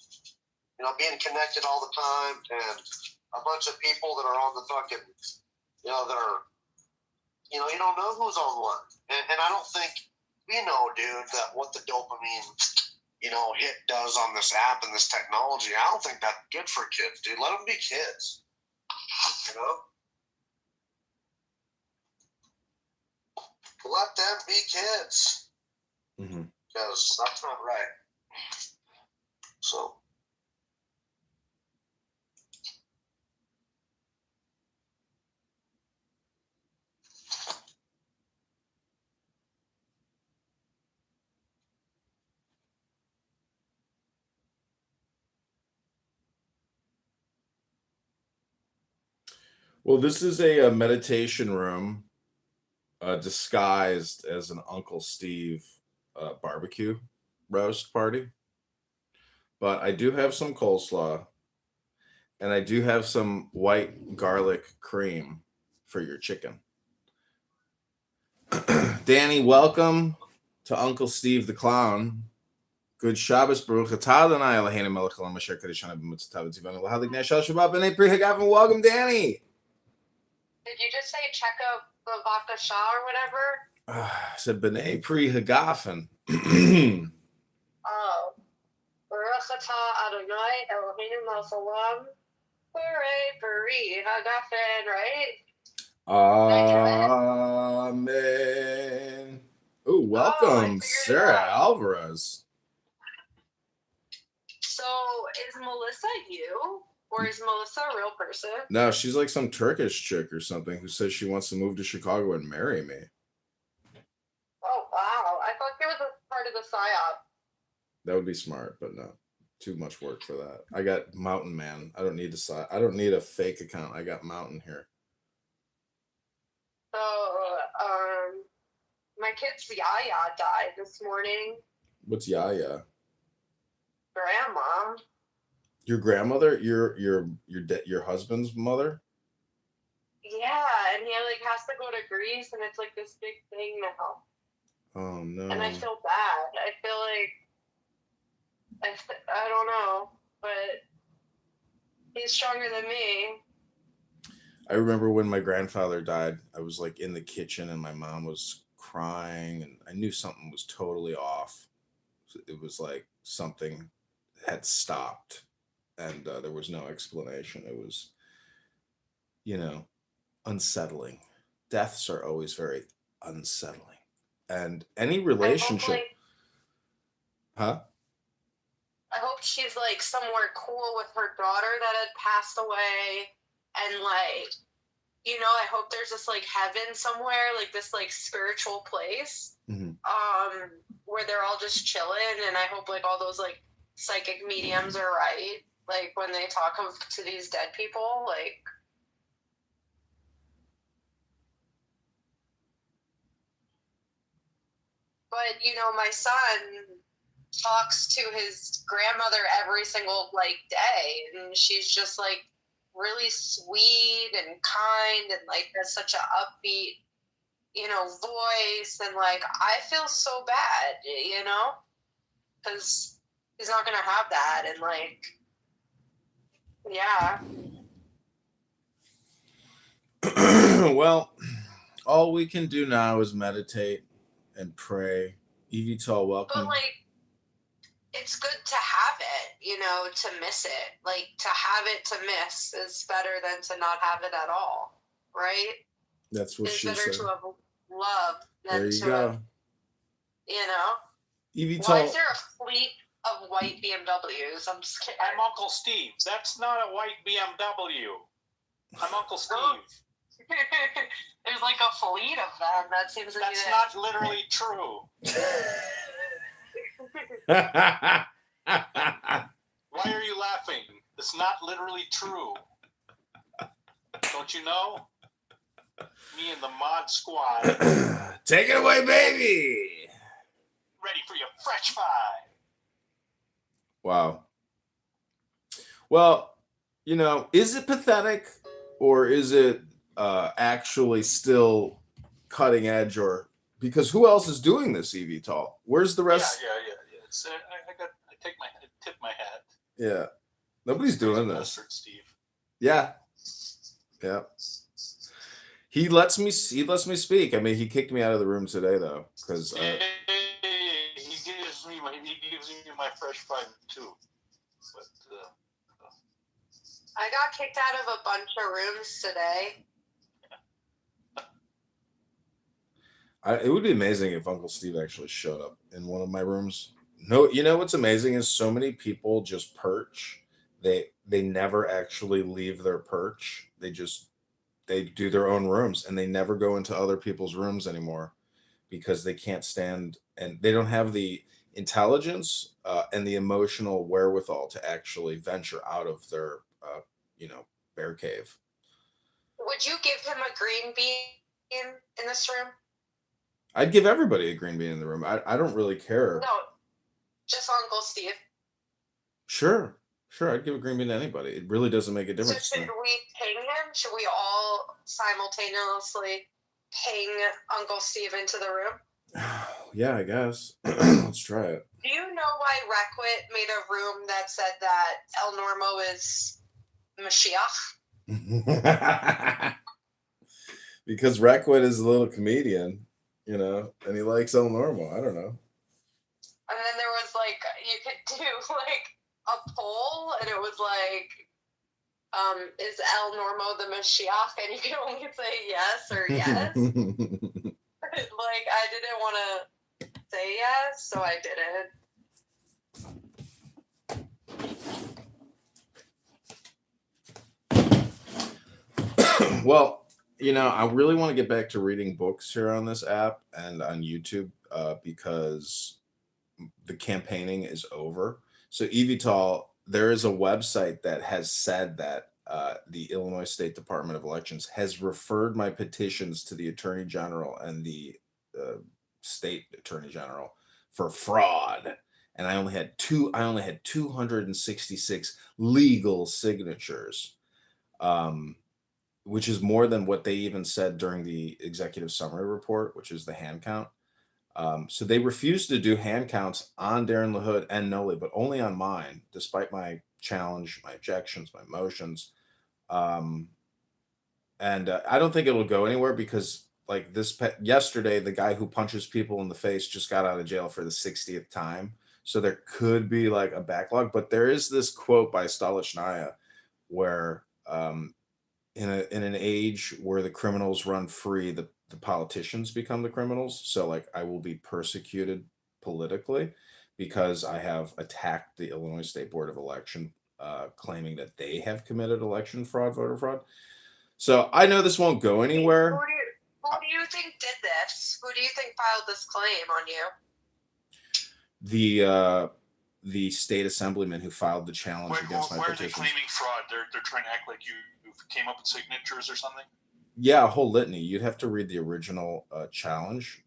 being connected all the time and a bunch of people that are on the fucking, that are, you don't know who's on what. And I don't think we know, dude, that what the dopamine, hit does on this app and this technology. I don't think that's good for kids, dude. Let them be kids. Let them be kids. Because that's not right. So. Well, this is a meditation room disguised as an Uncle Steve barbecue roast party. But I do have some coleslaw, and I do have some white garlic cream for your chicken. Danny, welcome to Uncle Steve the Clown. Good Shabbos, Baruch Atah Adonai Eloheinu melech haolam asher kadeshanu b'mitzvotav v'tzivanu l'hadik neshel Shabbat b'nei pri hagafim. Welcome, Danny. Did you just say Czechoslovakia or whatever? I said b'nei pri hagafim. Oh. Baruch atah Adonai Eloheinu melech haolam pri hagafim, right? Amen. Oh, welcome, Sarah Alvarez. So, is Melissa you? Or is Melissa a real person? No, she's like some Turkish chick or something who says she wants to move to Chicago and marry me. Oh, wow. I thought it was a part of the PSYOP. That would be smart, but no. Too much work for that. I got Mountain Man. I don't need a fake account. I got Mountain here. So, my kid's Yaya died this morning. What's Yaya? Grandma. Your grandmother? Your husband's mother? Yeah, and he has to go to Greece, and it's like this big thing now. Oh no. And I feel bad. I feel like I don't know, but he's stronger than me. I remember when my grandfather died, I was like in the kitchen and my mom was crying and I knew something was totally off. It was like something had stopped and there was no explanation. It was, you know, unsettling. Deaths are always very unsettling. And any relationship, huh? I hope she's like somewhere cool with her daughter that had passed away, and like, you know, I hope there's this like heaven somewhere, like this like spiritual place, where they're all just chilling, and I hope like all those like psychic mediums are right, like when they talk to these dead people, like. But you know, my son talks to his grandmother every single like day, and she's just like really sweet and kind, and like has such a upbeat, you know, voice, and like I feel so bad, you know, because he's not gonna have that, and like, yeah. Well, all we can do now is meditate and pray. Evie welcome. But like, it's good to have it, you know, to miss it. Like, to have it to miss is better than to not have it at all, right? That's what she said. It's better to have love than there you to go. have, you know? Evie Why is there a fleet of white BMWs? I'm just kidding. I'm Uncle Steve. That's not a white BMW. I'm Uncle Steve. There's like a fleet of them. That seems like that's not literally true. Why are you laughing? It's not literally true. Don't you know? Me and the mod squad. Take it away, baby. Ready for your fresh five. Wow. Well, you know, is it pathetic or is it actually still cutting edge? Or because who else is doing this, eVTOL? Where's the rest? Yeah. It's, I tip my hat. Yeah, nobody's doing this. Steve. Yeah. He lets me speak. I mean, he kicked me out of the room today though, because he gives me my fresh five too. But I got kicked out of a bunch of rooms today. It would be amazing if Uncle Steve actually showed up in one of my rooms. No, you know what's amazing is so many people just perch. They never actually leave their perch. They do their own rooms and they never go into other people's rooms anymore because they can't stand and they don't have the intelligence and the emotional wherewithal to actually venture out of their bear cave. Would you give him a green bean in this room? I'd give everybody a green bean in the room. I don't really care. No, just Uncle Steve. Sure. I'd give a green bean to anybody. It really doesn't make a difference. So should we ping him? Should we all simultaneously ping Uncle Steve into the room? Yeah, I guess. Let's try it. Do you know why Reckwit made a room that said that El Normo is Mashiach? Because Reckwit is a little comedian, you know, and he likes El Normo. I don't know. And then there was like, you could do like a poll, and it was like, is El Normo the Mashiach? And you can only say yes or yes. Like, I didn't want to say yes, so I didn't. Well, you know, I really want to get back to reading books here on this app and on YouTube because the campaigning is over. So eVTOL, there is a website that has said that the Illinois State Department of Elections has referred my petitions to the Attorney General and the State Attorney General for fraud. And I only had 266 legal signatures, which is more than what they even said during the executive summary report, which is the hand count. So they refused to do hand counts on Darren LaHood and Noli, but only on mine, despite my challenge, my objections, my motions. And I don't think it'll go anywhere because, like yesterday, the guy who punches people in the face just got out of jail for the 60th time. So there could be like a backlog, but there is this quote by Stolichnaya where in an age where the criminals run free, the politicians become the criminals. So like I will be persecuted politically because I have attacked the Illinois State Board of Election, claiming that they have committed election fraud, voter fraud. So I know this won't go anywhere. Who do you think did this? Who do you think filed this claim on you? The state assemblyman who filed the challenge against my petitions. Why are they claiming fraud? They're trying to act like you came up with signatures or something? Yeah, a whole litany. You'd have to read the original challenge.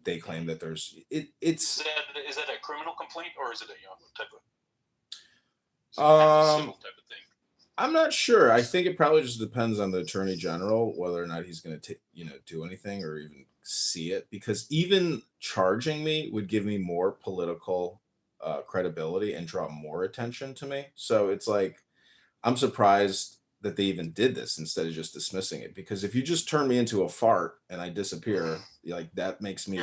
They claim that it's is that a criminal complaint or is it a type of civil type of thing? I'm not sure. I think it probably just depends on the attorney general whether or not he's going to do anything or even see it, because even charging me would give me more political credibility and draw more attention to me. So it's like I'm surprised that they even did this instead of just dismissing it, because if you just turn me into a fart and I disappear, like that makes me,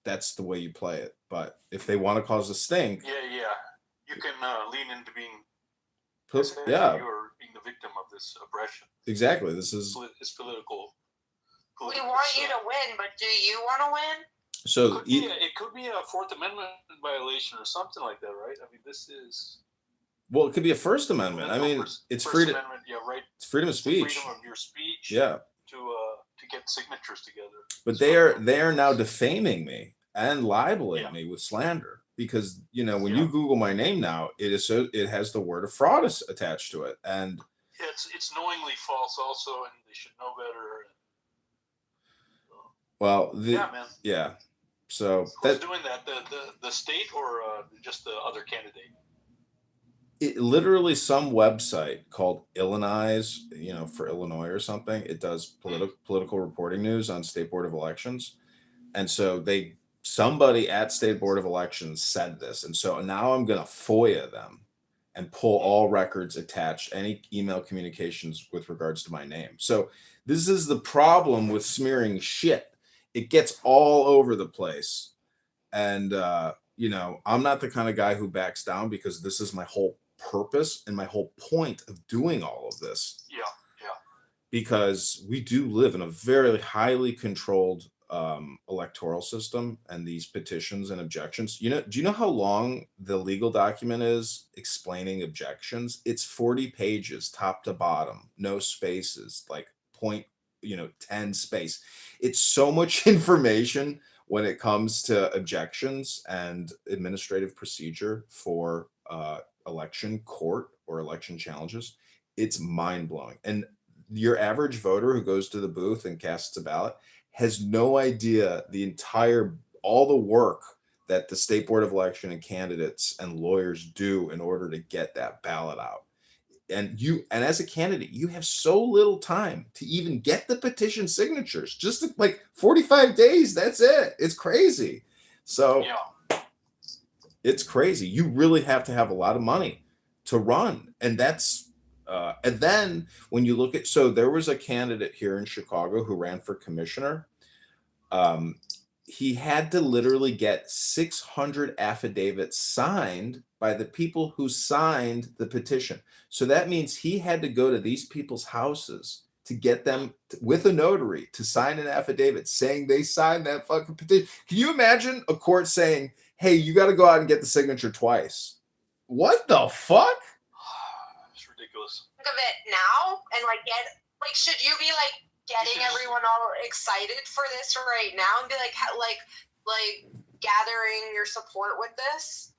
that's the way you play it. But if they want to cause a stink, you can lean into being you're being the victim of this oppression. Exactly. This is it's political. We want you to win, but do you want to win? So it could be a Fourth Amendment violation or something like that, right? I mean, this is. Well, it could be a First Amendment. I mean, it's freedom. Right. It's freedom of speech. Freedom of your speech. Yeah. To get signatures together. But they are now defaming me and libeling me with slander, because when you Google my name now, it has the word of fraud attached to it, and it's knowingly false also, and they should know better. Well, man. So who's doing that? The state or just the other candidate? It literally some website called Illinois, for Illinois or something. It does political reporting news on State Board of Elections, and so somebody at State Board of Elections said this, and so now I'm gonna FOIA them and pull all records attached, any email communications with regards to my name. So this is the problem with smearing shit. It gets all over the place. And, I'm not the kind of guy who backs down, because this is my whole purpose and my whole point of doing all of this. Yeah. Because we do live in a very highly controlled electoral system, and these petitions and objections. Do you know how long the legal document is explaining objections? It's 40 pages, top to bottom, no spaces, like 10 space. It's so much information when it comes to objections and administrative procedure for election court or election challenges. It's mind-blowing. And your average voter who goes to the booth and casts a ballot has no idea all the work that the State Board of Election and candidates and lawyers do in order to get that ballot out. And as a candidate, you have so little time to even get the petition signatures. Just like 45 days, that's it. It's crazy. So it's crazy. You really have to have a lot of money to run. And that's and then when you look at, so there was a candidate here in Chicago who ran for commissioner. He had to literally get 600 affidavits signed by the people who signed the petition. So that means he had to go to these people's houses to get them with a notary to sign an affidavit saying they signed that fucking petition. Can you imagine a court saying, hey, you got to go out and get the signature twice? What the fuck? It's ridiculous. Think of it now and should you be getting everyone all excited for this right now and be like gathering your support with this?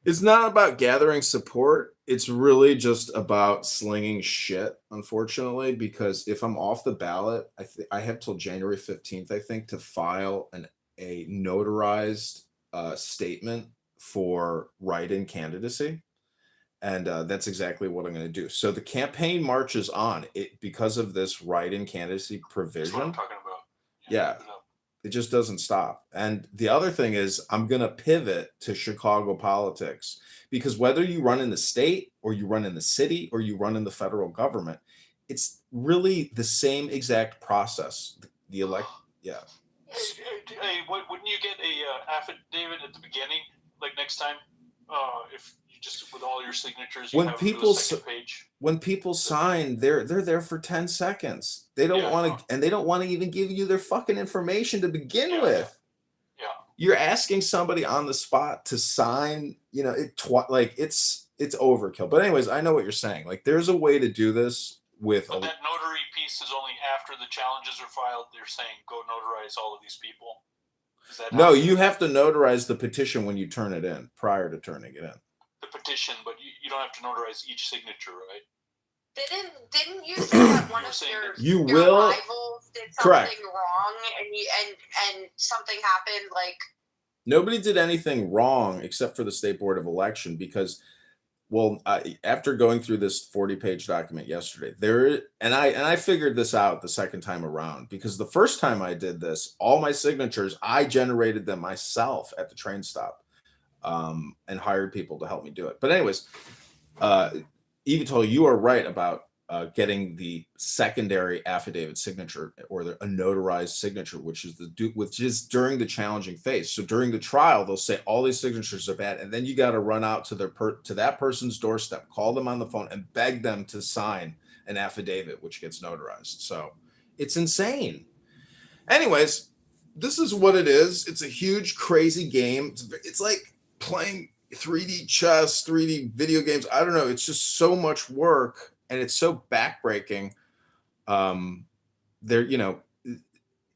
It's not about gathering support. It's really just about slinging shit, unfortunately, because if I'm off the ballot, I have till January 15th, I think, to file a notarized statement for write-in candidacy. And that's exactly what I'm going to do. So the campaign marches on because of this write-in candidacy provision. That's what I'm talking about. Yeah. It just doesn't stop. And the other thing is, I'm going to pivot to Chicago politics, because whether you run in the state or you run in the city or you run in the federal government, it's really the same exact process. The elect, yeah. Hey, wouldn't you get a affidavit at the beginning, like next time? If you just with all your signatures, you When have people the second page. when people sign, they're there for 10 seconds. They don't want to, and they don't want to even give you their fucking information to begin with. Yeah. You're asking somebody on the spot to sign, you know, like it's overkill. But anyways, I know what you're saying. Like, there's a way to do this with But that notary piece is only after the challenges are filed. They're saying go notarize all of these people. Is that no, you have to notarize the petition when you turn it in, prior to turning it in. the petition, but you don't have to notarize each signature, right? Didn't you say that one of You your will- rivals did something correct. wrong and something happened like Nobody did anything wrong except for the State Board of Election, because, well, after going through this 40-page document yesterday, I figured this out the second time around, because the first time I did this, all my signatures, I generated them myself at the train stop, and hired people to help me do it. But anyways, Evital, you are right about getting the secondary affidavit signature, or a notarized signature, which is during the challenging phase. So during the trial, they'll say all these signatures are bad, and then you got to run out to that person's doorstep, call them on the phone, and beg them to sign an affidavit, which gets notarized. So it's insane. Anyways, this is what it is. It's a huge, crazy game. It's like playing 3D chess, 3D video games. I don't know. It's just so much work, and it's so backbreaking. There, you know,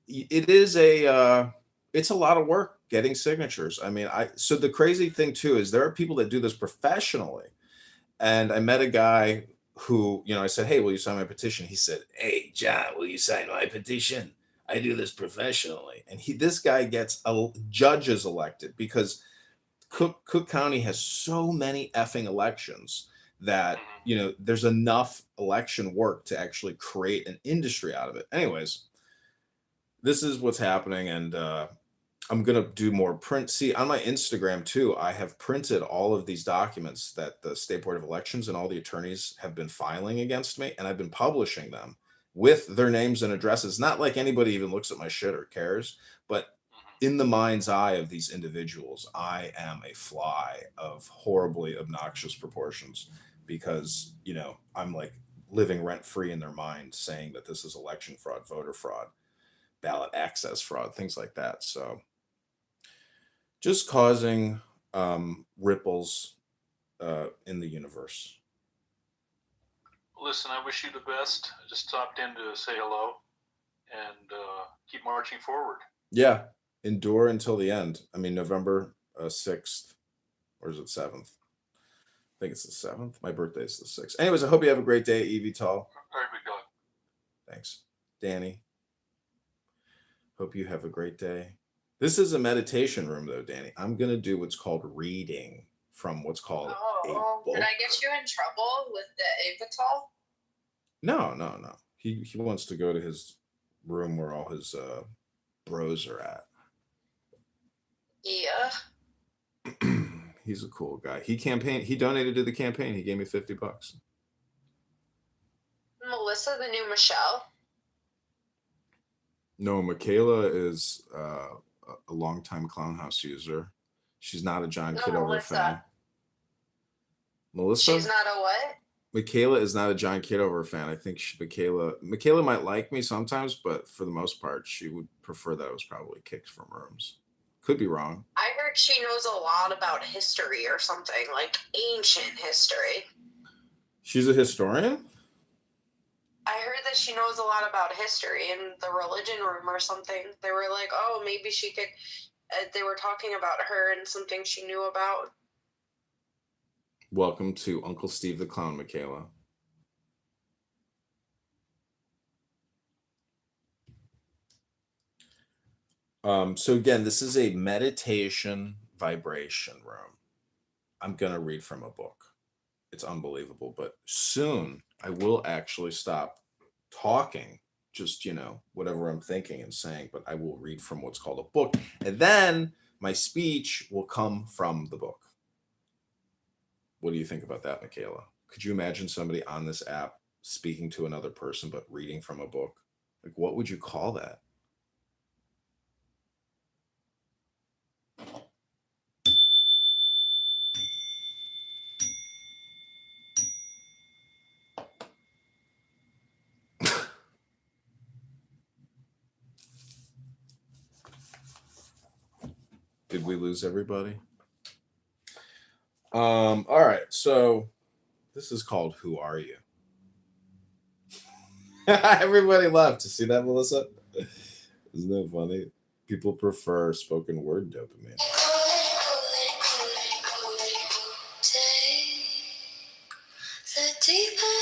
it is it's a lot of work getting signatures. I mean, so the crazy thing too is there are people that do this professionally, and I met a guy who, you know, I said, "Hey, will you sign my petition?" He said, "Hey, John, will you sign my petition? I do this professionally." And this guy gets judges elected because Cook County has so many effing elections that, you know, there's enough election work to actually create an industry out of it. Anyways, this is what's happening, and I'm gonna do more print. See, on my Instagram too, I have printed all of these documents that the State Board of Elections and all the attorneys have been filing against me, and I've been publishing them with their names and addresses. Not like anybody even looks at my shit or cares, but in the mind's eye of these individuals, I am a fly of horribly obnoxious proportions, because, you know, I'm like living rent free in their mind, saying that this is election fraud, voter fraud, ballot access fraud, things like that. So just causing ripples in the universe. Listen, I wish you the best. I just stopped in to say hello and keep marching forward. Yeah. Endure until the end. I mean, November 6th, or is it 7th? I think it's the 7th. My birthday is the 6th. Anyways, I hope you have a great day, Evital. All right, we go. Thanks. Danny. Hope you have a great day. This is a meditation room, though, Danny. I'm going to do what's called reading from what's called a book. Did I get you in trouble with the Avital? No. He wants to go to his room where all his bros are at. Yeah. He's a cool guy. He donated to the campaign. He gave me $50. Melissa, the new Michelle? No, Michaela is a longtime Clown House user. She's not a John Kitover fan. Melissa? She's not a what? Michaela is not a John Kitover fan. I think Michaela might like me sometimes, but for the most part, she would prefer that I was probably kicked from rooms. Could be wrong. I heard she knows a lot about history or something, like ancient history. She's a historian? I heard that she knows a lot about history in the religion room or something. They were like, oh, maybe she could. They were talking about her and something she knew about. Welcome to Uncle Steve the Clown, Michaela. So again, this is a meditation vibration room. I'm going to read from a book. It's unbelievable, but soon I will actually stop talking just, whatever I'm thinking and saying, but I will read from what's called a book. And then my speech will come from the book. What do you think about that, Michaela? Could you imagine somebody on this app speaking to another person but reading from a book? Like, what would you call that? Did we lose everybody? All right, so this is called Who Are You? Everybody left. To see that, Melissa? Isn't that funny? People prefer spoken word dopamine. The deeper